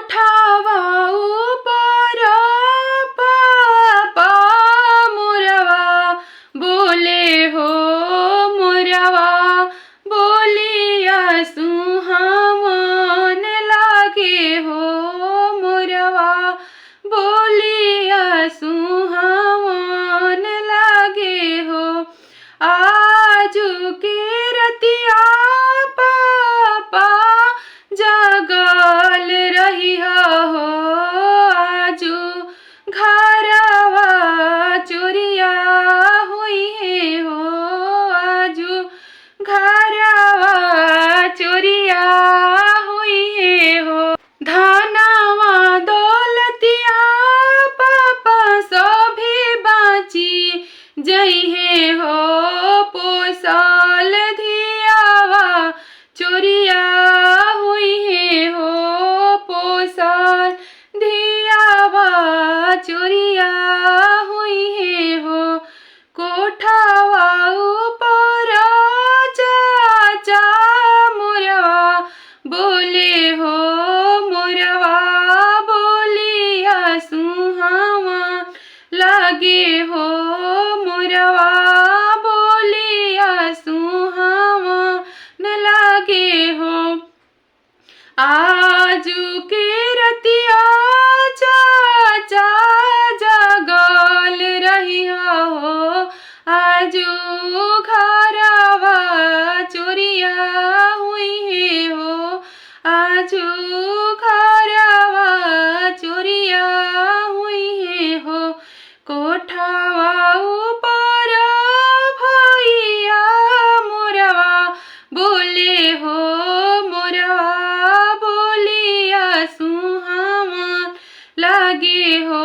कोठावा ऊपर पापा मुरवा बोले हो मुरवा बोलिया सुहावन लागे हो मुरवा बोलिया सुहावन लागे हो। आजू के रतिया पापा जगल रही हो आजू घरवा चोरिया हुई है हो आजू घरवा चोरिया हुई है हो। धनवा दौलतिया पापा सभी बाची जइहे हो पोसल धियावा चोरिया हुई है हो पोसल धियावा चोरिया हुई है हो। कोठावा ऊपर चाचा मुरवा बोले हो मुरवा बोलिया सुहावा लागे हो मुरवा बोलिया सुहावा न लागे हो। आजू के रतिया चाचा जगल रही हो आजू घरवा चोरिया हुई है हो आजू घरवा चोरिया हुई है हो। कोठावा ऊपर भैया मुरवा बोले हो मुरवा बोलिया सुहावन लागे हो